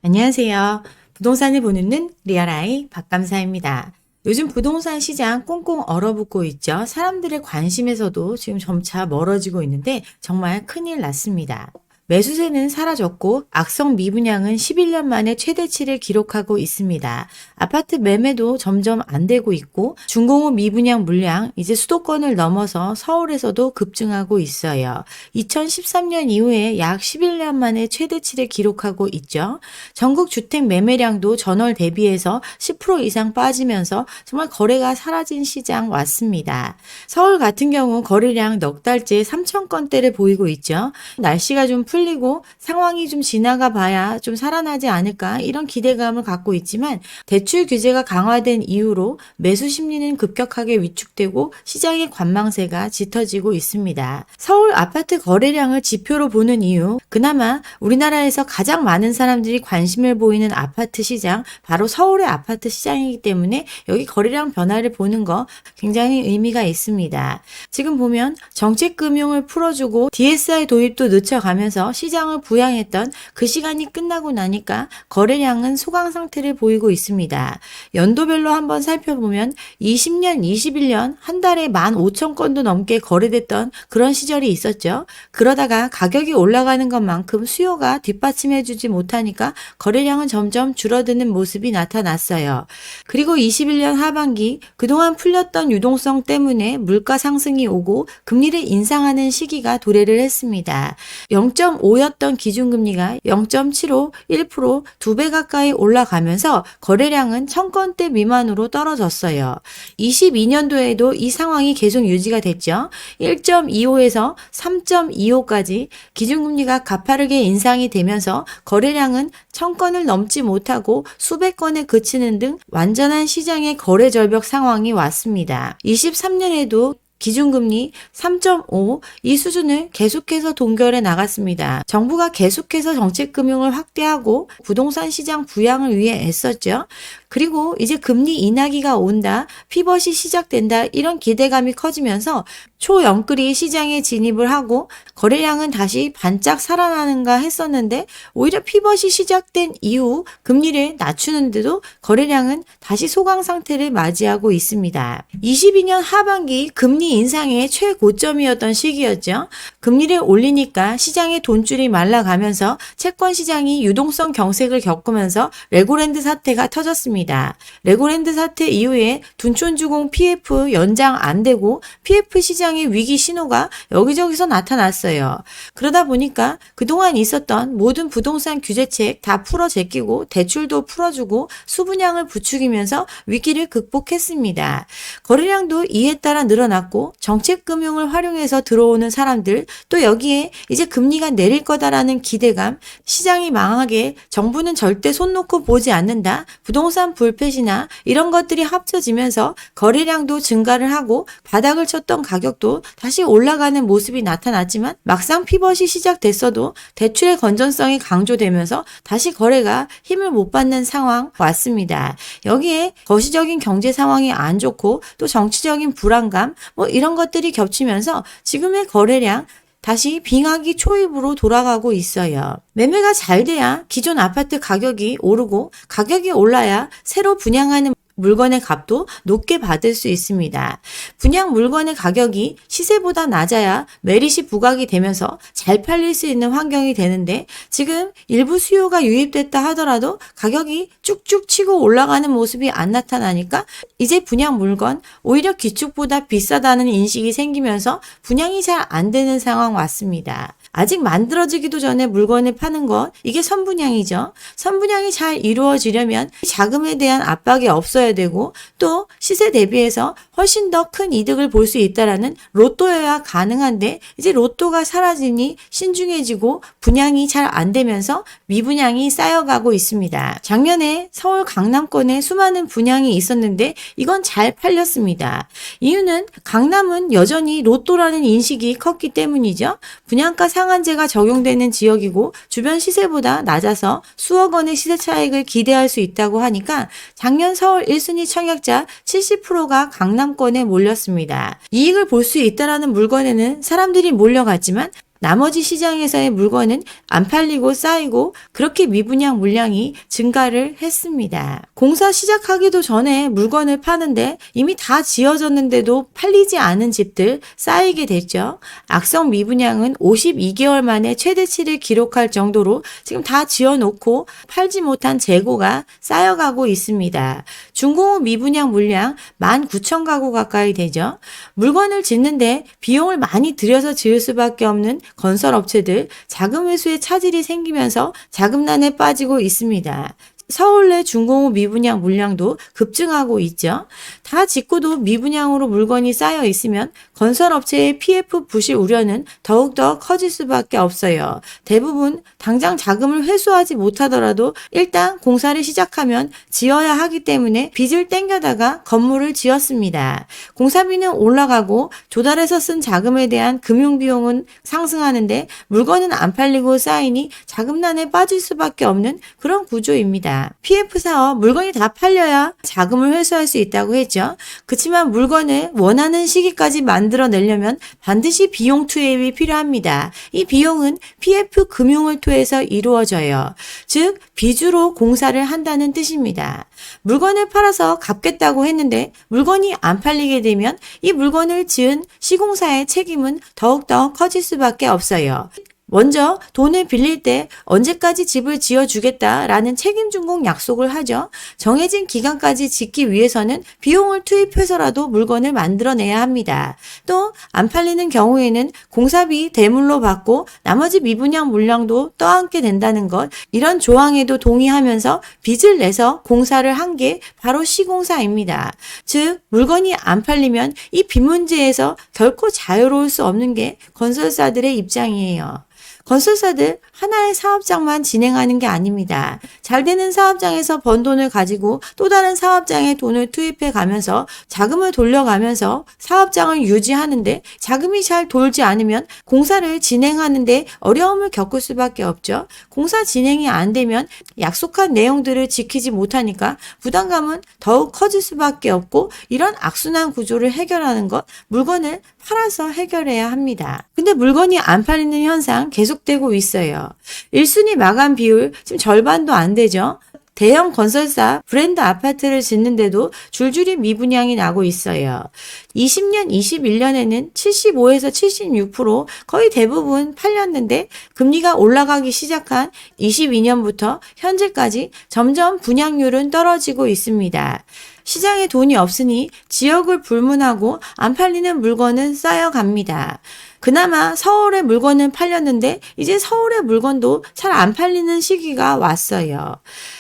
안녕하세요. 부동산을 보는 눈 리얼아이 박감사입니다. 요즘 부동산 시장 꽁꽁 얼어붙고 있죠. 사람들의 관심에서도 지금 점차 멀어지고 있는데 정말 큰일 났습니다. 매수세는 사라졌고 악성 미분양은 11년 만에 최대치를 기록하고 있습니다. 아파트 매매도 점점 안 되고 있고 중공업 미분양 물량 이제 수도권을 넘어서 서울에서도 급증하고 있어요. 2013년 이후에 약 11년 만에 최대치를 기록하고 있죠. 전국 주택 매매량도 전월 대비해서 10% 이상 빠지면서 정말 거래가 사라진 시장 왔습니다. 서울 같은 경우 거래량 넉 달째 3천 건대를 보이고 있죠. 날씨가 좀 풀리고 상황이 좀 지나가 봐야 좀 살아나지 않을까 이런 기대감을 갖고 있지만 대출 규제가 강화된 이후로 매수 심리는 급격하게 위축되고 시장의 관망세가 짙어지고 있습니다. 서울 아파트 거래량을 지표로 보는 이유, 그나마 우리나라에서 가장 많은 사람들이 관심을 보이는 아파트 시장, 바로 서울의 아파트 시장이기 때문에 여기 거래량 변화를 보는 거 굉장히 의미가 있습니다. 지금 보면 정책금융을 풀어주고 DSR 도입도 늦춰가면서 시장을 부양했던 그 시간이 끝나고 나니까 거래량은 소강 상태를 보이고 있습니다. 연도별로 한번 살펴보면 20년, 21년 한 달에 15,000건도 넘게 거래됐던 그런 시절이 있었죠. 그러다가 가격이 올라가는 것만큼 수요가 뒷받침해주지 못하니까 거래량은 점점 줄어드는 모습이 나타났어요. 그리고 21년 하반기 그동안 풀렸던 유동성 때문에 물가 상승이 오고 금리를 인상하는 시기가 도래를 했습니다. 0.5였던 기준금리가 0.75, 1%, 2배 가까이 올라가면서 거래량은 1000건대 미만으로 떨어졌어요. 22년도에도 이 상황이 계속 유지가 됐죠. 1.25에서 3.25까지 기준금리가 가파르게 인상이 되면서 거래량은 1000건을 넘지 못하고 수백 건에 그치는 등 완전한 시장의 거래 절벽 상황이 왔습니다. 23년에도 기준금리 3.5 이 수준을 계속해서 동결해 나갔습니다. 정부가 계속해서 정책금융을 확대하고 부동산 시장 부양을 위해 애썼죠. 그리고 이제 금리 인하기가 온다, 피벗이 시작된다 이런 기대감이 커지면서 초영끌이 시장에 진입을 하고 거래량은 다시 반짝 살아나는가 했었는데 오히려 피벗이 시작된 이후 금리를 낮추는데도 거래량은 다시 소강 상태를 맞이하고 있습니다. 22년 하반기 금리 인상의 최고점이었던 시기였죠. 금리를 올리니까 시장의 돈줄이 말라가면서 채권 시장이 유동성 경색을 겪으면서 레고랜드 사태가 터졌습니다. 레고랜드 사태 이후에 둔촌주공 PF 연장 안 되고 PF 시장의 위기 신호가 여기저기서 나타났어요. 그러다 보니까 그동안 있었던 모든 부동산 규제책 다 풀어 제끼고 대출도 풀어주고 수분양을 부추기면서 위기를 극복했습니다. 거래량도 이에 따라 늘어났고 정책금융을 활용해서 들어오는 사람들, 또 여기에 이제 금리가 내릴 거다라는 기대감, 시장이 망하게 정부는 절대 손 놓고 보지 않는다, 부동산 불패시나 이런 것들이 합쳐지면서 거래량도 증가를 하고 바닥을 쳤던 가격도 다시 올라가는 모습이 나타났지만 막상 피벗이 시작됐어도 대출의 건전성이 강조되면서 다시 거래가 힘을 못 받는 상황 왔습니다. 여기에 거시적인 경제 상황이 안 좋고 또 정치적인 불안감 이런 것들이 겹치면서 지금의 거래량 다시 빙하기 초입으로 돌아가고 있어요. 매매가 잘 돼야 기존 아파트 가격이 오르고 가격이 올라야 새로 분양하는 물건의 값도 높게 받을 수 있습니다. 분양 물건의 가격이 시세보다 낮아야 메리트 부각이 되면서 잘 팔릴 수 있는 환경이 되는데 지금 일부 수요가 유입됐다 하더라도 가격이 쭉쭉 치고 올라가는 모습이 안 나타나니까 이제 분양 물건 오히려 기축보다 비싸다는 인식이 생기면서 분양이 잘 안 되는 상황 왔습니다. 아직 만들어지기도 전에 물건을 파는 것, 이게 선분양이죠. 선분양이 잘 이루어지려면 자금에 대한 압박이 없어야 되고 또 시세 대비해서 훨씬 더 큰 이득을 볼 수 있다라는 로또여야 가능한데 이제 로또가 사라지니 신중해지고 분양이 잘 안 되면서 미분양이 쌓여가고 있습니다. 작년에 서울 강남권에 수많은 분양이 있었는데 이건 잘 팔렸습니다. 이유는 강남은 여전히 로또라는 인식이 컸기 때문이죠. 분양가 상한제가 적용되는 지역이고 주변 시세보다 낮아서 수억 원의 시세 차익을 기대할 수 있다고 하니까 작년 서울 1순위 청약자 70%가 강남권에 몰렸습니다. 이익을 볼 수 있다라는 물건에는 사람들이 몰려갔지만 나머지 시장에서의 물건은 안 팔리고 쌓이고 그렇게 미분양 물량이 증가를 했습니다. 공사 시작하기도 전에 물건을 파는데 이미 다 지어졌는데도 팔리지 않은 집들 쌓이게 됐죠. 악성 미분양은 52개월 만에 최대치를 기록할 정도로 지금 다 지어놓고 팔지 못한 재고가 쌓여가고 있습니다. 중공업 미분양 물량 19,000가구 가까이 되죠. 물건을 짓는데 비용을 많이 들여서 지을 수밖에 없는 건설업체들 자금 회수에 차질이 생기면서 자금난에 빠지고 있습니다. 서울 내 중공업 미분양 물량도 급증하고 있죠. 다 짓고도 미분양으로 물건이 쌓여 있으면 건설업체의 PF 부실 우려는 더욱더 커질 수밖에 없어요. 대부분 당장 자금을 회수하지 못하더라도 일단 공사를 시작하면 지어야 하기 때문에 빚을 땡겨다가 건물을 지었습니다. 공사비는 올라가고 조달해서 쓴 자금에 대한 금융비용은 상승하는데 물건은 안 팔리고 쌓이니 자금난에 빠질 수밖에 없는 그런 구조입니다. PF 사업 물건이 다 팔려야 자금을 회수할 수 있다고 했죠. 그렇지만 물건을 원하는 시기까지 만들어내려면 반드시 비용 투입이 필요합니다. 이 비용은 PF 금융을 통해서 이루어져요. 즉 빚으로 공사를 한다는 뜻입니다. 물건을 팔아서 갚겠다고 했는데 물건이 안 팔리게 되면 이 물건을 지은 시공사의 책임은 더욱더 커질 수밖에 없어요. 먼저 돈을 빌릴 때 언제까지 집을 지어주겠다라는 책임 준공 약속을 하죠. 정해진 기간까지 짓기 위해서는 비용을 투입해서라도 물건을 만들어내야 합니다. 또 안 팔리는 경우에는 공사비 대물로 받고 나머지 미분양 물량도 떠안게 된다는 것, 이런 조항에도 동의하면서 빚을 내서 공사를 한 게 바로 시공사입니다. 즉 물건이 안 팔리면 이 빚 문제에서 결코 자유로울 수 없는 게 건설사들의 입장이에요. 건설사들 하나의 사업장만 진행하는 게 아닙니다. 잘 되는 사업장에서 번 돈을 가지고 또 다른 사업장에 돈을 투입해 가면서 자금을 돌려가면서 사업장을 유지하는데 자금이 잘 돌지 않으면 공사를 진행하는데 어려움을 겪을 수밖에 없죠. 공사 진행이 안 되면 약속한 내용들을 지키지 못하니까 부담감은 더욱 커질 수밖에 없고 이런 악순환 구조를 해결하는 것, 물건을 팔아서 해결해야 합니다. 근데 물건이 안 팔리는 현상 계속되고 있어요. 1순위 마감 비율 지금 절반도 안 되죠. 대형 건설사 브랜드 아파트를 짓는데도 줄줄이 미분양이 나고 있어요. 20년, 21년에는 75에서 76% 거의 대부분 팔렸는데 금리가 올라가기 시작한 22년부터 현재까지 점점 분양률은 떨어지고 있습니다. 시장에 돈이 없으니 지역을 불문하고 안 팔리는 물건은 쌓여갑니다. 그나마 서울의 물건은 팔렸는데 이제 서울의 물건도 잘 안 팔리는 시기가 왔어요.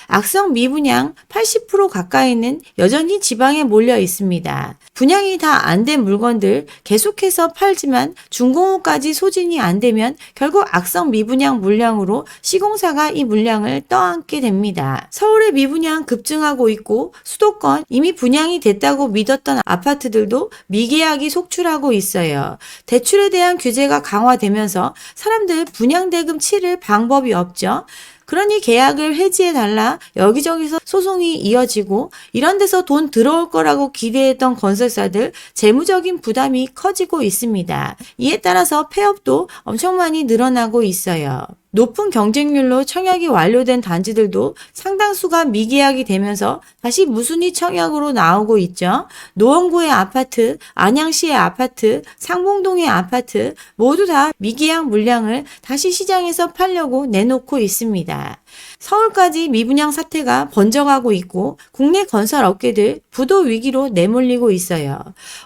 악성 미분양 80% 가까이는 여전히 지방에 몰려 있습니다. 분양이 다 안 된 물건들 계속해서 팔지만 준공후까지 소진이 안 되면 결국 악성 미분양 물량으로 시공사가 이 물량을 떠안게 됩니다. 서울의 미분양 급증하고 있고 수도권 이미 분양이 됐다고 믿었던 아파트들도 미계약이 속출하고 있어요. 대출에 대한 규제가 강화되면서 사람들 분양대금 치를 방법이 없죠. 그러니 계약을 해지해달라 여기저기서 소송이 이어지고 이런 데서 돈 들어올 거라고 기대했던 건설사들 재무적인 부담이 커지고 있습니다. 이에 따라서 폐업도 엄청 많이 늘어나고 있어요. 높은 경쟁률로 청약이 완료된 단지들도 상당수가 미계약이 되면서 다시 무순위 청약으로 나오고 있죠. 노원구의 아파트, 안양시의 아파트, 상봉동의 아파트 모두 다 미계약 물량을 다시 시장에서 팔려고 내놓고 있습니다. 서울까지 미분양 사태가 번져가고 있고 국내 건설 업계들 부도 위기로 내몰리고 있어요.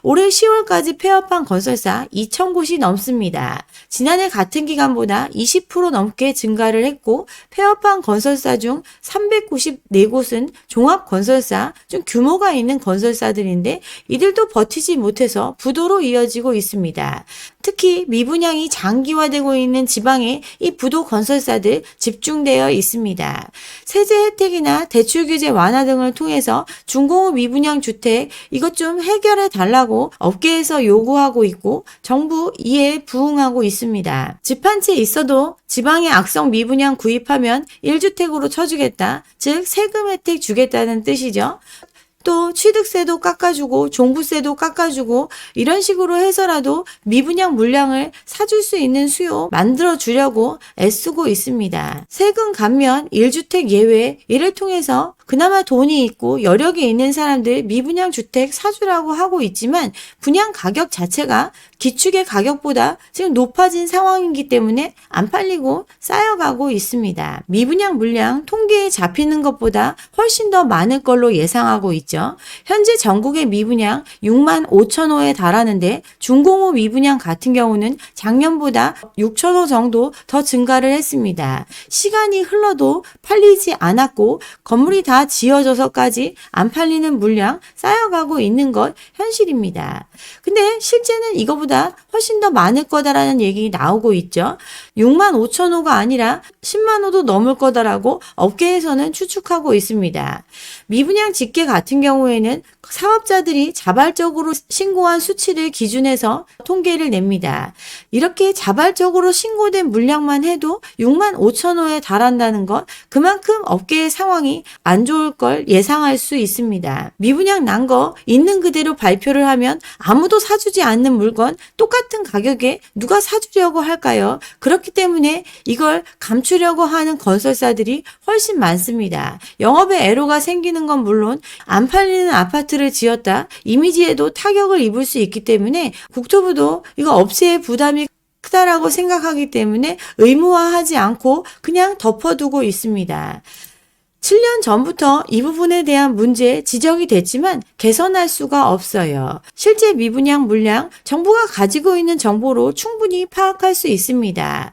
올해 10월까지 폐업한 건설사 2,000곳이 넘습니다. 지난해 같은 기간보다 20% 넘게 증가를 했고 폐업한 건설사 중 394곳은 종합건설사, 좀 규모가 있는 건설사들인데 이들도 버티지 못해서 부도로 이어지고 있습니다. 특히 미분양이 장기화되고 있는 지방에 이 부도 건설사들 집중되어 있습니다. 세제 혜택이나 대출 규제 완화 등을 통해서 중공업 미분양 주택 이것 좀 해결해 달라고 업계에서 요구하고 있고 정부 이에 부응하고 있습니다. 집 한 채 있어도 지방에 악성 미분양 구입하면 1주택으로 쳐주겠다. 즉 세금 혜택 주겠다는 뜻이죠. 또 취득세도 깎아주고 종부세도 깎아주고 이런 식으로 해서라도 미분양 물량을 사줄 수 있는 수요 만들어주려고 애쓰고 있습니다. 세금 감면 1주택 예외 이를 통해서 그나마 돈이 있고 여력이 있는 사람들 미분양 주택 사주라고 하고 있지만 분양 가격 자체가 기축의 가격보다 지금 높아진 상황이기 때문에 안 팔리고 쌓여가고 있습니다. 미분양 물량 통계에 잡히는 것보다 훨씬 더 많을 걸로 예상하고 있죠. 현재 전국의 미분양 6만 5천 호에 달하는데 중공업 미분양 같은 경우는 작년보다 6천 호 정도 더 증가를 했습니다. 시간이 흘러도 팔리지 않았고 건물이 다 지어져서까지 안 팔리는 물량 쌓여가고 있는 것 현실입니다. 근데 실제는 이거보다 훨씬 더 많을 거다라는 얘기 나오고 있죠. 6만 5천 호가 아니라 10만 호도 넘을 거다라고 업계에서는 추측하고 있습니다. 미분양 집계 같은 경우에는 사업자들이 자발적으로 신고한 수치를 기준해서 통계를 냅니다. 이렇게 자발적으로 신고된 물량만 해도 6만 5천 호에 달한다는 것, 그만큼 업계의 상황이 안 좋을 걸 예상할 수 있습니다. 미분양 난 거 있는 그대로 발표를 하면 아무도 사주지 않는 물건 똑같은 가격에 누가 사주려고 할까요? 그렇기 때문에 이걸 감추려고 하는 건설사들이 훨씬 많습니다. 영업에 애로가 생기는 건 물론 안 팔리는 아파트를 지었다 이미지에도 타격을 입을 수 있기 때문에 국토부도 이거 업체의 부담이 크다라고 생각하기 때문에 의무화하지 않고 그냥 덮어두고 있습니다. 7년 전부터 이 부분에 대한 문제 지적이 됐지만 개선할 수가 없어요. 실제 미분양 물량 정부가 가지고 있는 정보로 충분히 파악할 수 있습니다.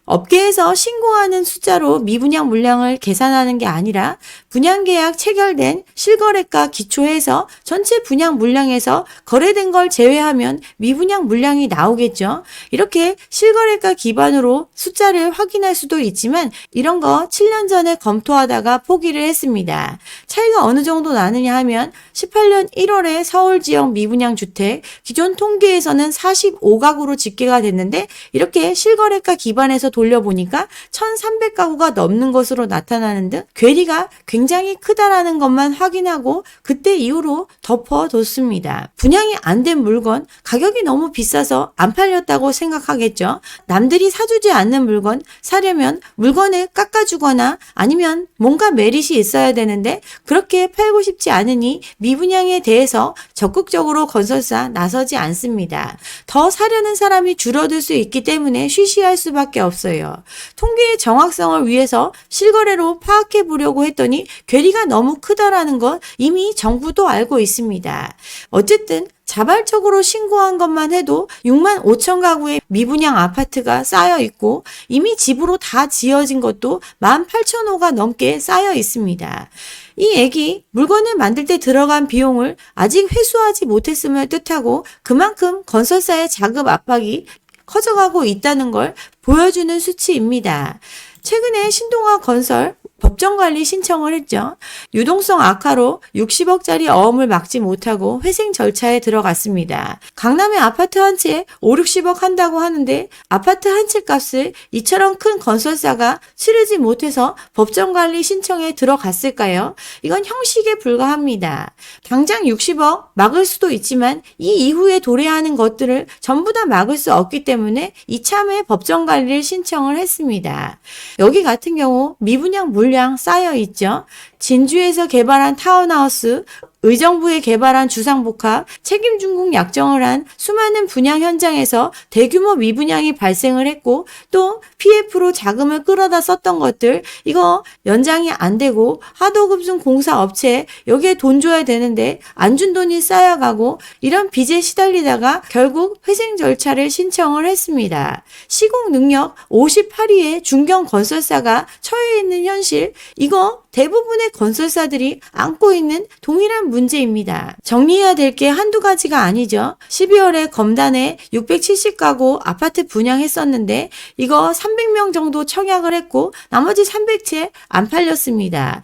업계에서 신고하는 숫자로 미분양 물량을 계산하는 게 아니라 분양계약 체결된 실거래가 기초해서 전체 분양 물량에서 거래된 걸 제외하면 미분양 물량이 나오겠죠. 이렇게 실거래가 기반으로 숫자를 확인할 수도 있지만 이런 거 7년 전에 검토하다가 포기를 했습니다. 차이가 어느 정도 나느냐 하면 18년 1월에 서울 지역 미분양 주택 기존 통계에서는 45가구로 집계가 됐는데 이렇게 실거래가 기반에서 돌려보니까 1,300가구가 넘는 것으로 나타나는 등 괴리가 굉장히 크다라는 것만 확인하고 그때 이후로 덮어뒀습니다. 분양이 안 된 물건 가격이 너무 비싸서 안 팔렸다고 생각하겠죠. 남들이 사주지 않는 물건 사려면 물건을 깎아주거나 아니면 뭔가 메릿이 있어야 되는데 그렇게 팔고 싶지 않으니 미분양에 대해서 적극적으로 건설사 나서지 않습니다. 더 사려는 사람이 줄어들 수 있기 때문에 쉬쉬할 수밖에 없어요. 통계의 정확성을 위해서 실거래로 파악해 보려고 했더니 괴리가 너무 크다라는 것 이미 정부도 알고 있습니다. 어쨌든 자발적으로 신고한 것만 해도 6만 5천 가구의 미분양 아파트가 쌓여 있고 이미 집으로 다 지어진 것도 18,000호가 넘게 쌓여 있습니다. 이 액이 물건을 만들 때 들어간 비용을 아직 회수하지 못했음을 뜻하고 그만큼 건설사의 자금 압박이 커져가고 있다는 걸 보여주는 수치입니다. 최근에 신동아 건설 법정관리 신청을 했죠. 유동성 악화로 60억짜리 어음을 막지 못하고 회생 절차에 들어갔습니다. 강남의 아파트 한 채 5, 60억 한다고 하는데 아파트 한 채 값을 이처럼 큰 건설사가 치르지 못해서 법정관리 신청에 들어갔을까요? 이건 형식에 불과합니다. 당장 60억 막을 수도 있지만 이 이후에 도래하는 것들을 전부 다 막을 수 없기 때문에 이참에 법정관리를 신청을 했습니다. 여기 같은 경우 미분양 물량 쌓여 있죠. 진주에서 개발한 타운하우스, 의정부에 개발한 주상복합, 책임준공 약정을 한 수많은 분양 현장에서 대규모 미분양이 발생을 했고 또 PF로 자금을 끌어다 썼던 것들 이거 연장이 안 되고 하도급순 공사업체 여기에 돈 줘야 되는데 안 준 돈이 쌓여가고 이런 빚에 시달리다가 결국 회생 절차를 신청을 했습니다. 시공 능력 58위의 중견 건설사가 처해 있는 현실 이거 대부분의 건설사들이 안고 있는 동일한 문제입니다. 정리해야 될 게 한두 가지가 아니죠. 12월에 검단에 670가구 아파트 분양했었는데 이거 300명 정도 청약을 했고 나머지 300채 안 팔렸습니다.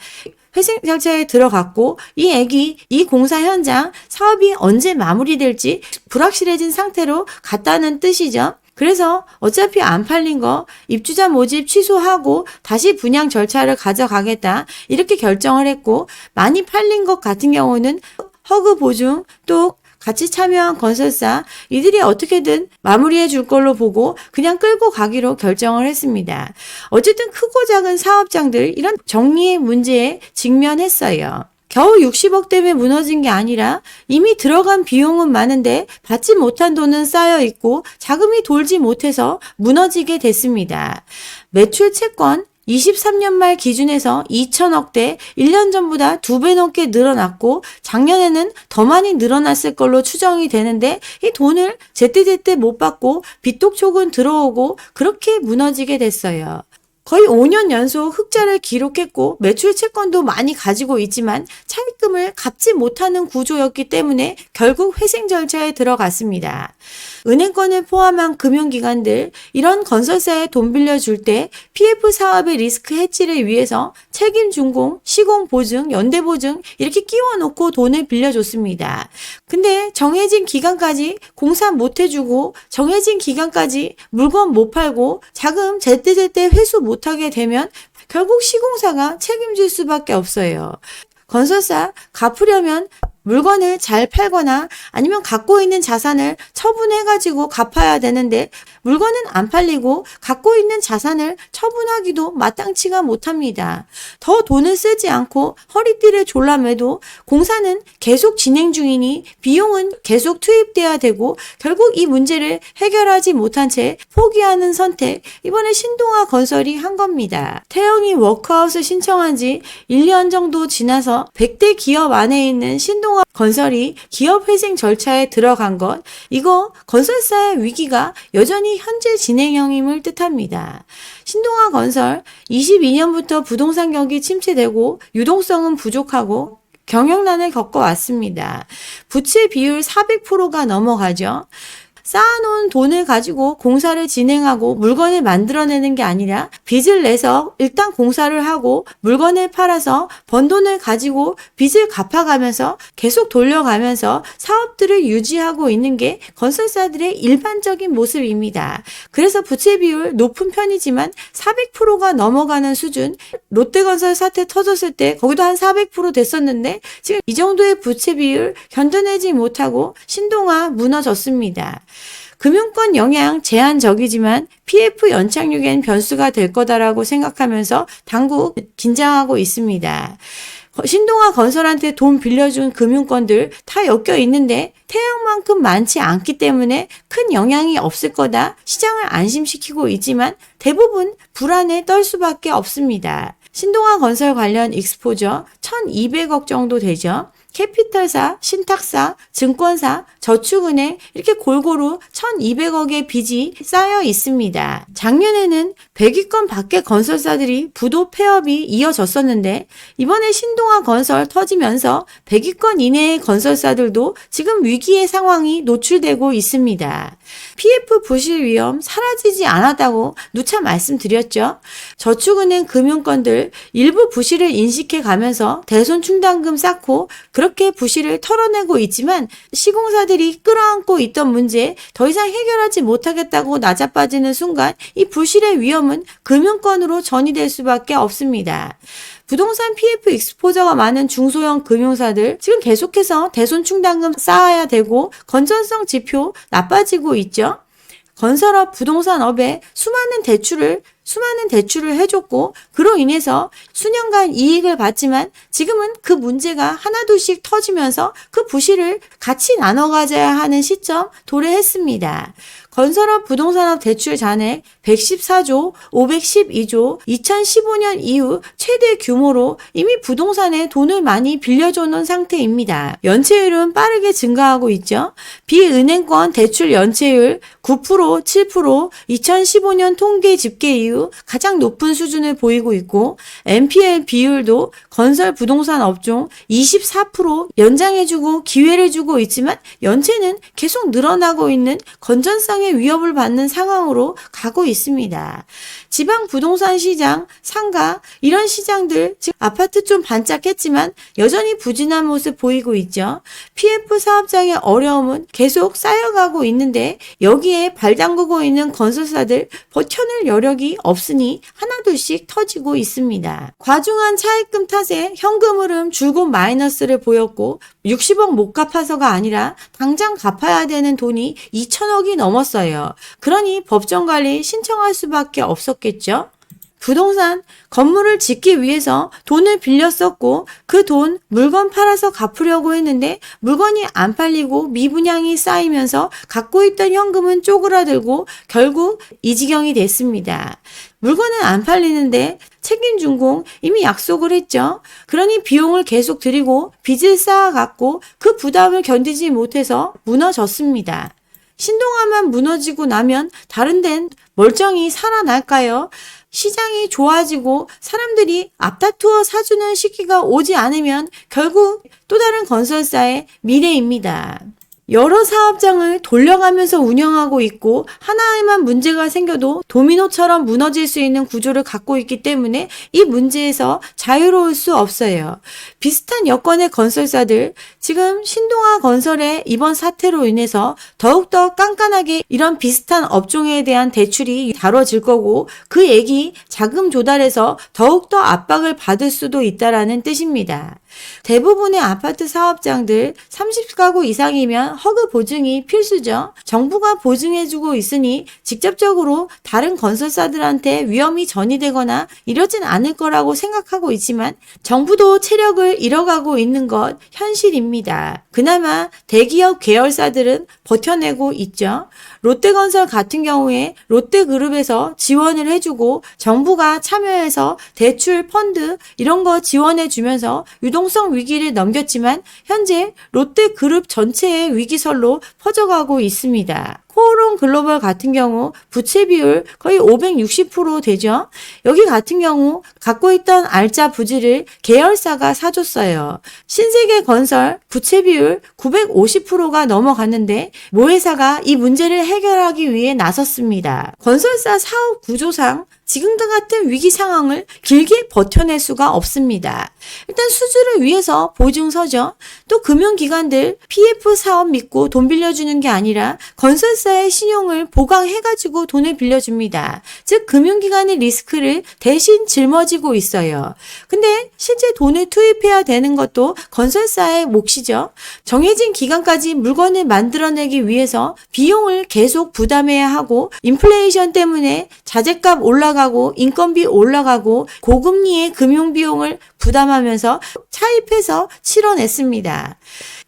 회생 절차에 들어갔고 이 액이 이 공사 현장 사업이 언제 마무리될지 불확실해진 상태로 갔다는 뜻이죠. 그래서 어차피 안 팔린 거 입주자 모집 취소하고 다시 분양 절차를 가져가겠다 이렇게 결정을 했고, 많이 팔린 것 같은 경우는 허그 보증 또 같이 참여한 건설사 이들이 어떻게든 마무리해 줄 걸로 보고 그냥 끌고 가기로 결정을 했습니다. 어쨌든 크고 작은 사업장들 이런 정리의 문제에 직면했어요. 겨우 60억 때문에 무너진 게 아니라 이미 들어간 비용은 많은데 받지 못한 돈은 쌓여 있고 자금이 돌지 못해서 무너지게 됐습니다. 매출 채권 23년 말 기준에서 2천억대 1년 전보다 2배 넘게 늘어났고, 작년에는 더 많이 늘어났을 걸로 추정이 되는데 이 돈을 제때제때 못 받고 빚독촉은 들어오고 그렇게 무너지게 됐어요. 거의 5년 연속 흑자를 기록했고 매출 채권도 많이 가지고 있지만 차입금을 갚지 못하는 구조였기 때문에 결국 회생 절차에 들어갔습니다. 은행권을 포함한 금융기관들 이런 건설사에 돈 빌려줄 때 PF 사업의 리스크 해지를 위해서 책임준공, 시공보증, 연대보증 이렇게 끼워놓고 돈을 빌려줬습니다. 근데 정해진 기간까지 공사 못 해주고 정해진 기간까지 물건 못 팔고 자금 제때제때 회수 못하게 되면 결국 시공사가 책임질 수밖에 없어요. 건설사 갚으려면 물건을 잘 팔거나 아니면 갖고 있는 자산을 처분해가지고 갚아야 되는데 물건은 안 팔리고 갖고 있는 자산을 처분하기도 마땅치가 못합니다. 더 돈을 쓰지 않고 허리띠를 졸라매도 공사는 계속 진행 중이니 비용은 계속 투입돼야 되고 결국 이 문제를 해결하지 못한 채 포기하는 선택, 이번에 신동아 건설이 한 겁니다. 태영이 워크아웃을 신청한 지 1년 정도 지나서 100대 기업 안에 있는 신동아 건설이 기업 회생 절차에 들어간 것, 이거 건설사의 위기가 여전히 현재 진행형임을 뜻합니다. 신동아 건설 22년부터 부동산 경기 침체되고 유동성은 부족하고 경영난을 겪어왔습니다. 부채 비율 400%가 넘어가죠. 쌓아놓은 돈을 가지고 공사를 진행하고 물건을 만들어내는 게 아니라 빚을 내서 일단 공사를 하고 물건을 팔아서 번 돈을 가지고 빚을 갚아가면서 계속 돌려가면서 사업들을 유지하고 있는 게 건설사들의 일반적인 모습입니다. 그래서 부채 비율 높은 편이지만 400%가 넘어가는 수준, 롯데건설 사태 터졌을 때 거기도 한 400% 됐었는데 지금 이 정도의 부채 비율 견뎌내지 못하고 신동아 무너졌습니다. 금융권 영향 제한적이지만 PF 연착륙엔 변수가 될 거다라고 생각하면서 당국 긴장하고 있습니다. 신동아 건설한테 돈 빌려준 금융권들 다 엮여 있는데 태양만큼 많지 않기 때문에 큰 영향이 없을 거다 시장을 안심시키고 있지만 대부분 불안에 떨 수밖에 없습니다. 신동아 건설 관련 익스포저 1,200억 정도 되죠. 캐피털사, 신탁사, 증권사, 저축은행 이렇게 골고루 1,200억의 빚이 쌓여 있습니다. 작년에는 100위권 밖의 건설사들이 부도 폐업이 이어졌었는데 이번에 신동아 건설 터지면서 100위권 이내의 건설사들도 지금 위기의 상황이 노출되고 있습니다. PF 부실 위험 사라지지 않았다고 누차 말씀드렸죠. 저축은행 금융권들 일부 부실을 인식해 가면서 대손 충당금 쌓고 그렇게 부실을 털어내고 있지만 시공사들이 끌어안고 있던 문제 더 이상 해결하지 못하겠다고 나자빠지는 순간 이 부실의 위험은 금융권으로 전이될 수밖에 없습니다. 부동산 PF 익스포저가 많은 중소형 금융사들 지금 계속해서 대손 충당금 쌓아야 되고 건전성 지표 나빠지고 있죠. 건설업, 부동산업에 수많은 대출을 해줬고 그로 인해서 수년간 이익을 봤지만 지금은 그 문제가 하나둘씩 터지면서 그 부실을 같이 나눠 가져야 하는 시점 도래했습니다. 건설업, 부동산업 대출 잔액 114조, 512조, 2015년 이후 최대 규모로 이미 부동산에 돈을 많이 빌려주는 상태입니다. 연체율은 빠르게 증가하고 있죠. 비은행권 대출 연체율 9%, 7%, 2015년 통계 집계 이후 가장 높은 수준을 보이고 있고 NPL 비율도 건설 부동산 업종 24% 연장해주고 기회를 주고 있지만 연체는 계속 늘어나고 있는 건전성에 안정의 위협을 받는 상황으로 가고 있습니다. 지방 부동산 시장, 상가 이런 시장들 지금 아파트 좀 반짝했지만 여전히 부진한 모습 보이고 있죠. PF 사업장의 어려움은 계속 쌓여가고 있는데 여기에 발 담그고 있는 건설사들 버텨낼 여력이 없으니 하나둘씩 터지고 있습니다. 과중한 차입금 탓에 현금 흐름 줄곧 마이너스를 보였고 60억 못 갚아서가 아니라 당장 갚아야 되는 돈이 2천억이 넘었어요. 그러니 법정관리 신청할 수밖에 없었겠죠. 부동산 건물을 짓기 위해서 돈을 빌렸었고 그 돈 물건 팔아서 갚으려고 했는데 물건이 안 팔리고 미분양이 쌓이면서 갖고 있던 현금은 쪼그라들고 결국 이 지경이 됐습니다. 물건은 안 팔리는데 책임준공 이미 약속을 했죠. 그러니 비용을 계속 들이고 빚을 쌓아갔고 그 부담을 견디지 못해서 무너졌습니다. 신동아만 무너지고 나면 다른 데는 멀쩡히 살아날까요? 시장이 좋아지고 사람들이 앞다투어 사주는 시기가 오지 않으면 결국 또 다른 건설사의 미래입니다. 여러 사업장을 돌려가면서 운영하고 있고 하나에만 문제가 생겨도 도미노처럼 무너질 수 있는 구조를 갖고 있기 때문에 이 문제에서 자유로울 수 없어요. 비슷한 여건의 건설사들, 지금 신동아 건설의 이번 사태로 인해서 더욱더 깐깐하게 이런 비슷한 업종에 대한 대출이 다뤄질 거고 그 액이 자금 조달해서 더욱더 압박을 받을 수도 있다라는 뜻입니다. 대부분의 아파트 사업장들 30가구 이상이면 허그 보증이 필수죠. 정부가 보증해주고 있으니 직접적으로 다른 건설사들한테 위험이 전이되거나 이러진 않을 거라고 생각하고 있지만 정부도 체력을 잃어가고 있는 것 현실입니다. 그나마 대기업 계열사들은 버텨내고 있죠. 롯데건설 같은 경우에 롯데그룹에서 지원을 해주고 정부가 참여해서 대출, 펀드 이런 거 지원해주면서 유동성 위기를 넘겼지만 현재 롯데그룹 전체의 위기설로 퍼져가고 있습니다. 코오롱 글로벌 같은 경우 부채 비율 거의 560% 되죠. 여기 같은 경우 갖고 있던 알짜 부지를 계열사가 사줬어요. 신세계건설 부채 비율 950%가 넘어갔는데 모회사가 이 문제를 해결하기 위해 나섰습니다. 건설사 사업 구조상 지금과 같은 위기 상황을 길게 버텨낼 수가 없습니다. 일단 수주를 위해서 보증서죠. 또 금융기관들 PF 사업 믿고 돈 빌려주는 게 아니라 건설사의 신용을 보강해가지고 돈을 빌려줍니다. 즉 금융기관의 리스크를 대신 짊어지고 있어요. 근데 실제 돈을 투입해야 되는 것도 건설사의 몫이죠. 정해진 기간까지 물건을 만들어내기 위해서 비용을 계속 부담해야 하고 인플레이션 때문에 자재값 올라가고 인건비 올라가고 고금리의 금융비용을 부담하면서 차입해서 치러냈습니다.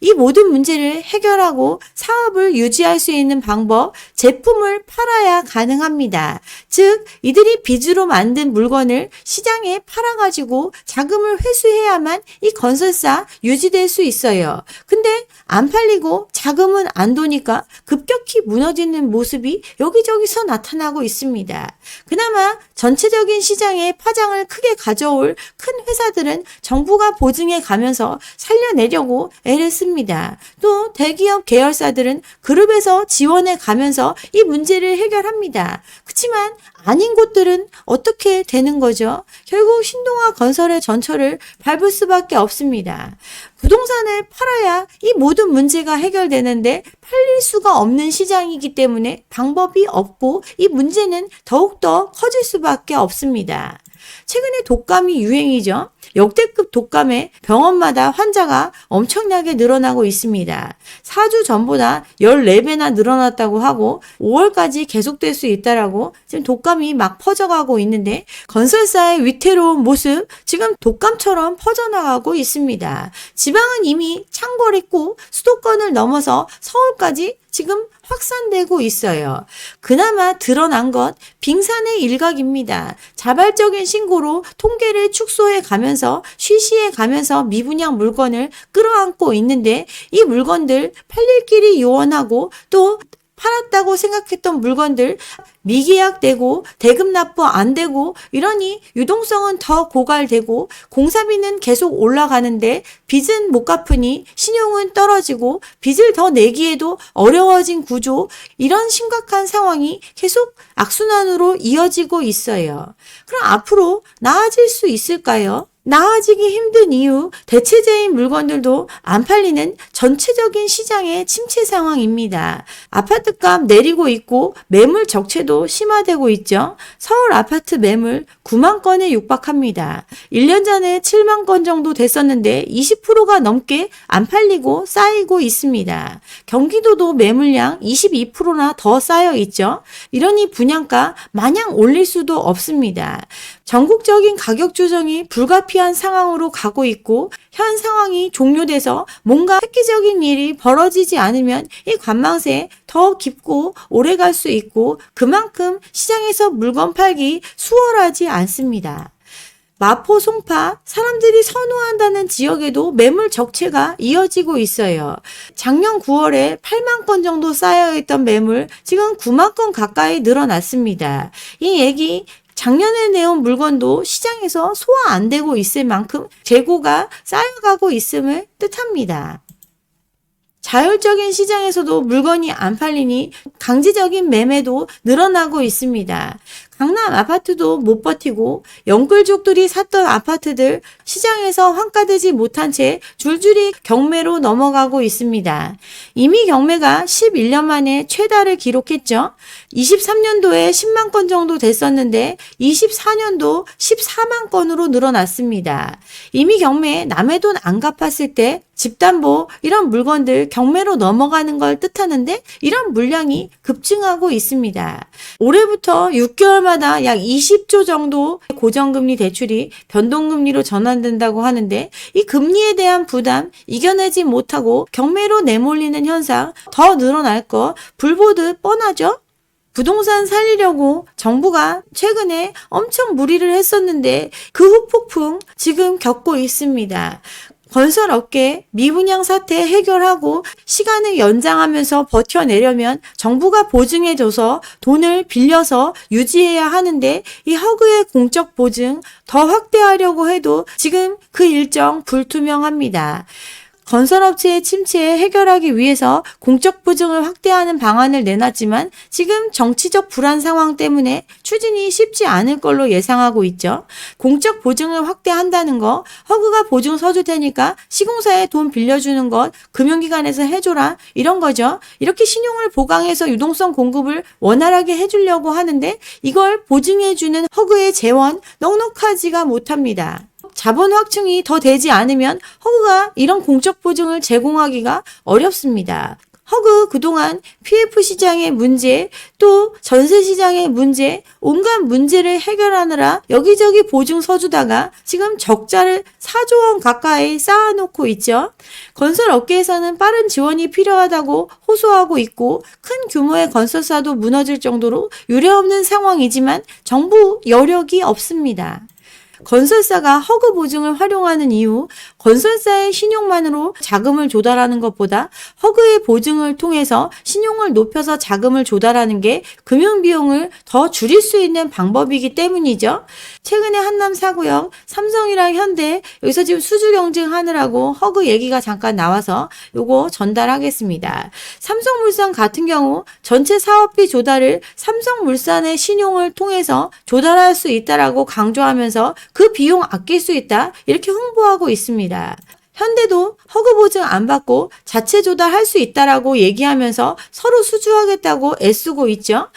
이 모든 문제를 해결하고 사업을 유지할 수 있는 방법, 제품을 팔아야 가능합니다. 즉 이들이 빚으로 만든 물건을 시장에 팔아가지고 자금을 회수해야만 이 건설사 유지될 수 있어요. 근데 안 팔리고 자금은 안 도니까 급격히 무너지는 모습이 여기저기서 나타나고 있습니다. 그나마 전체적인 시장에 파장을 크게 가져올 큰 회사들은 정부가 보증해 가면서 살려내려고 애를 씁니다. 또 대기업 계열사들은 그룹에서 지원해 가면서 이 문제를 해결합니다. 그렇지만 아닌 곳들은 어떻게 되는 거죠? 결국 신동아 건설의 전철을 밟을 수밖에 없습니다. 부동산을 팔아야 이 모든 문제가 해결되는데 팔릴 수가 없는 시장이기 때문에 방법이 없고 이 문제는 더욱더 커질 수밖에 없습니다. 최근에 독감이 유행이죠. 역대급 독감에 병원마다 환자가 엄청나게 늘어나고 있습니다. 4주 전보다 14배나 늘어났다고 하고 5월까지 계속될 수 있다라고 지금 독감이 막 퍼져가고 있는데 건설사의 위태로운 모습 지금 독감처럼 퍼져나가고 있습니다. 지방은 이미 창궐했고 수도권을 넘어서 서울까지 지금 확산되고 있어요. 그나마 드러난 것 빙산의 일각입니다. 자발적인 신고로 통계를 축소해 가면서 쉬쉬해 가면서 미분양 물건을 끌어안고 있는데 이 물건들 팔릴 길이 요원하고 또 팔았다고 생각했던 물건들 미계약되고 대금 납부 안 되고 이러니 유동성은 더 고갈되고 공사비는 계속 올라가는데 빚은 못 갚으니 신용은 떨어지고 빚을 더 내기에도 어려워진 구조, 이런 심각한 상황이 계속 악순환으로 이어지고 있어요. 그럼 앞으로 나아질 수 있을까요? 나아지기 힘든 이유, 대체재인 물건들도 안 팔리는 전체적인 시장의 침체 상황입니다. 아파트값 내리고 있고 매물 적체도 심화되고 있죠. 서울 아파트 매물 9만 건에 육박합니다. 1년 전에 7만 건 정도 됐었는데 20%가 넘게 안 팔리고 쌓이고 있습니다. 경기도도 매물량 22%나 더 쌓여 있죠. 이러니 분양가 마냥 올릴 수도 없습니다. 전국적인 가격 조정이 불가피한 상황으로 가고 있고 현 상황이 종료돼서 뭔가 획기적인 일이 벌어지지 않으면 이 관망세 더 깊고 오래 갈 수 있고 그만큼 시장에서 물건 팔기 수월하지 않습니다. 마포, 송파, 사람들이 선호한다는 지역에도 매물 적체가 이어지고 있어요. 작년 9월에 8만 건 정도 쌓여있던 매물 지금 9만 건 가까이 늘어났습니다. 이 얘기 작년에 내온 물건도 시장에서 소화 안 되고 있을 만큼 재고가 쌓여가고 있음을 뜻합니다. 자율적인 시장에서도 물건이 안 팔리니 강제적인 매매도 늘어나고 있습니다. 강남 아파트도 못 버티고 영끌족들이 샀던 아파트들 시장에서 환가되지 못한 채 줄줄이 경매로 넘어가고 있습니다. 이미 경매가 11년 만에 최다를 기록했죠. 23년도에 10만 건 정도 됐었는데 24년도 14만 건으로 늘어났습니다. 이미 경매 남의 돈 안 갚았을 때 집담보 이런 물건들 경매로 넘어가는 걸 뜻하는데 이런 물량이 급증하고 있습니다. 올해부터 6개월마다 약 20조 정도 고정금리 대출이 변동금리로 전환된다고 하는데 이 금리에 대한 부담 이겨내지 못하고 경매로 내몰리는 현상 더 늘어날 거 불보듯 뻔하죠? 부동산 살리려고 정부가 최근에 엄청 무리를 했었는데 그 후폭풍 지금 겪고 있습니다. 건설업계 미분양 사태 해결하고 시간을 연장하면서 버텨내려면 정부가 보증해줘서 돈을 빌려서 유지해야 하는데 이 허그의 공적 보증 더 확대하려고 해도 지금 그 일정 불투명합니다. 건설업체의 침체 해결하기 위해서 공적 보증을 확대하는 방안을 내놨지만 지금 정치적 불안 상황 때문에 추진이 쉽지 않을 걸로 예상하고 있죠. 공적 보증을 확대한다는 거, 허그가 보증 서줄 테니까 시공사에 돈 빌려주는 것 금융기관에서 해줘라 이런 거죠. 이렇게 신용을 보강해서 유동성 공급을 원활하게 해주려고 하는데 이걸 보증해주는 허그의 재원 넉넉하지가 못합니다. 자본 확충이 더 되지 않으면 허그가 이런 공적 보증을 제공하기가 어렵습니다. 허그 그동안 PF 시장의 문제, 또 전세 시장의 문제, 온갖 문제를 해결하느라 여기저기 보증 서주다가 지금 적자를 4조 원 가까이 쌓아놓고 있죠. 건설업계에서는 빠른 지원이 필요하다고 호소하고 있고 큰 규모의 건설사도 무너질 정도로 유례없는 상황이지만 정부 여력이 없습니다. 건설사가 허그 보증을 활용하는 이유, 건설사의 신용만으로 자금을 조달하는 것보다 허그의 보증을 통해서 신용을 높여서 자금을 조달하는 게 금융비용을 더 줄일 수 있는 방법이기 때문이죠. 최근에 한남 사구역, 삼성이랑 현대 여기서 지금 수주 경쟁하느라고 허그 얘기가 잠깐 나와서 요거 전달하겠습니다. 삼성물산 같은 경우 전체 사업비 조달을 삼성물산의 신용을 통해서 조달할 수 있다라고 강조하면서 그 비용 아낄 수 있다 이렇게 홍보하고 있습니다. 현대도 허그 보증 안 받고 자체 조달할 수 있다라고 얘기하면서 서로 수주하겠다고 애쓰고 있죠.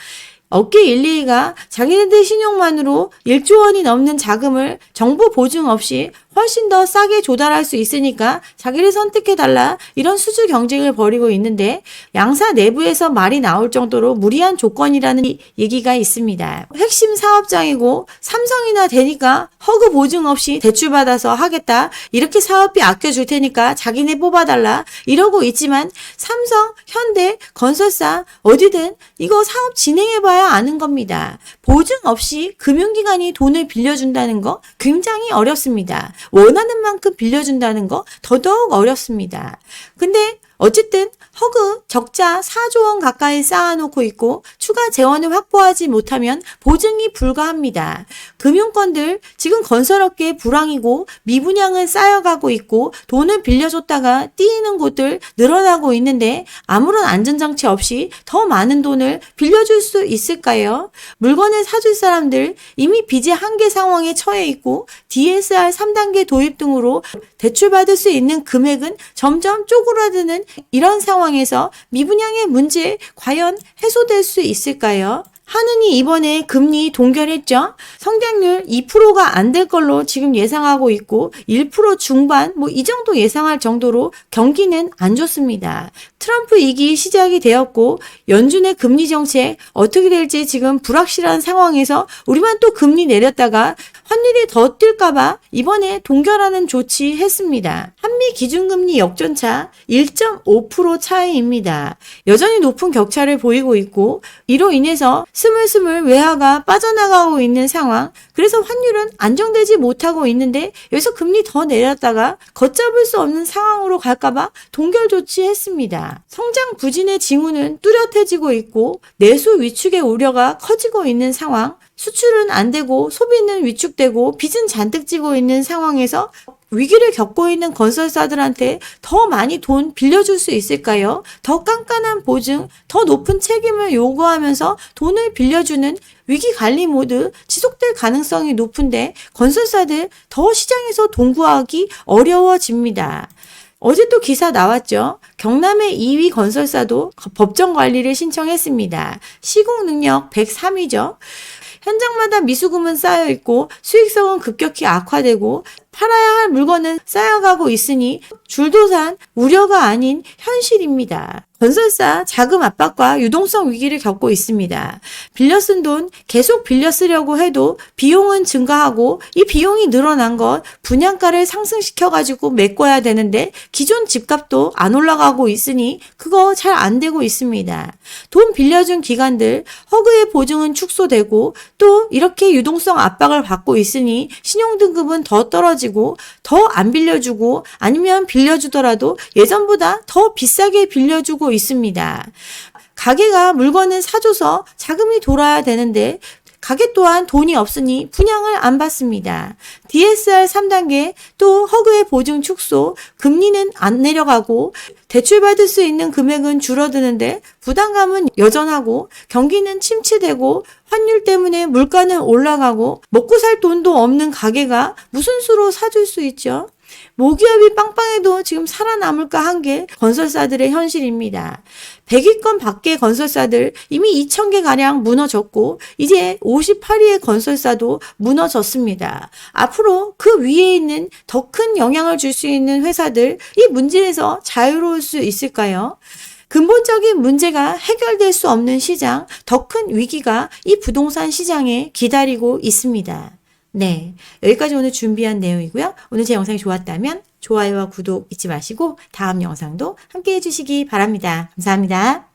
업계 1, 2위가 자기네들 신용만으로 1조 원이 넘는 자금을 정부 보증 없이 훨씬 더 싸게 조달할 수 있으니까 자기를 선택해달라 이런 수주 경쟁을 벌이고 있는데 양사 내부에서 말이 나올 정도로 무리한 조건이라는 얘기가 있습니다. 핵심 사업장이고 삼성이나 되니까 허그 보증 없이 대출받아서 하겠다. 이렇게 사업비 아껴줄 테니까 자기네 뽑아달라. 이러고 있지만 삼성, 현대, 건설사 어디든 이거 사업 진행해봐야 아는 겁니다. 보증 없이 금융기관이 돈을 빌려준다는 거 굉장히 어렵습니다. 원하는 만큼 빌려준다는 거 더더욱 어렵습니다. 근데 어쨌든 허그 적자 4조 원 가까이 쌓아놓고 있고 추가 재원을 확보하지 못하면 보증이 불가합니다. 금융권들 지금 건설업계 불황이고 미분양은 쌓여가고 있고 돈을 빌려줬다가 띄이는 곳들 늘어나고 있는데 아무런 안전장치 없이 더 많은 돈을 빌려줄 수 있을까요? 물건을 사줄 사람들 이미 빚의 한계 상황에 처해 있고 DSR 3단계 도입 등으로 대출받을 수 있는 금액은 점점 쪼그라드는 이런 상황에서 미분양의 문제 과연 해소될 수 있을까요? 한은이 이번에 금리 동결했죠. 성장률 2%가 안 될 걸로 지금 예상하고 있고 1% 중반 이 정도 예상할 정도로 경기는 안 좋습니다. 트럼프 2기 시작이 되었고 연준의 금리 정책 어떻게 될지 지금 불확실한 상황에서 우리만 또 금리 내렸다가 환율이 더 뛸까봐 이번에 동결하는 조치했습니다. 한미 기준금리 역전차 1.5% 차이입니다. 여전히 높은 격차를 보이고 있고 이로 인해서 스물스물 외화가 빠져나가고 있는 상황. 그래서 환율은 안정되지 못하고 있는데 여기서 금리 더 내렸다가 걷잡을 수 없는 상황으로 갈까봐 동결 조치했습니다. 성장 부진의 징후는 뚜렷해지고 있고 내수 위축의 우려가 커지고 있는 상황. 수출은 안 되고 소비는 위축되고 빚은 잔뜩 지고 있는 상황에서 위기를 겪고 있는 건설사들한테 더 많이 돈 빌려줄 수 있을까요? 더 깐깐한 보증, 더 높은 책임을 요구하면서 돈을 빌려주는 위기 관리 모드 지속될 가능성이 높은데 건설사들 더 시장에서 돈 구하기 어려워집니다. 어제 또 기사 나왔죠. 경남의 2위 건설사도 법정 관리를 신청했습니다. 시공 능력 103이죠. 현장마다 미수금은 쌓여있고 수익성은 급격히 악화되고 팔아야 할 물건은 쌓여가고 있으니 줄도산 우려가 아닌 현실입니다. 건설사 자금 압박과 유동성 위기를 겪고 있습니다. 빌려 쓴 돈 계속 빌려 쓰려고 해도 비용은 증가하고 이 비용이 늘어난 것 분양가를 상승시켜가지고 메꿔야 되는데 기존 집값도 안 올라가고 있으니 그거 잘 안 되고 있습니다. 돈 빌려준 기관들 허그의 보증은 축소되고 또 이렇게 유동성 압박을 받고 있으니 신용등급은 더 떨어지고 더 안 빌려주고 아니면 빌려주더라도 예전보다 더 비싸게 빌려주고 있습니다. 가게가 물건을 사줘서 자금이 돌아야 되는데 가게 또한 돈이 없으니 분양을 안 받습니다. DSR 3단계 또 허그의 보증 축소, 금리는 안 내려가고 대출받을 수 있는 금액은 줄어드는데 부담감은 여전하고 경기는 침체되고 환율 때문에 물가는 올라가고 먹고 살 돈도 없는 가게가 무슨 수로 사줄 수 있죠? 모기업이 빵빵해도 지금 살아남을까 한 게 건설사들의 현실입니다. 100위권 밖의 건설사들 이미 2,000개 가량 무너졌고 이제 58위의 건설사도 무너졌습니다. 앞으로 그 위에 있는 더 큰 영향을 줄 수 있는 회사들 이 문제에서 자유로울 수 있을까요? 근본적인 문제가 해결될 수 없는 시장, 더 큰 위기가 이 부동산 시장에 기다리고 있습니다. 네, 여기까지 오늘 준비한 내용이고요. 오늘 제 영상이 좋았다면 좋아요와 구독 잊지 마시고 다음 영상도 함께 해주시기 바랍니다. 감사합니다.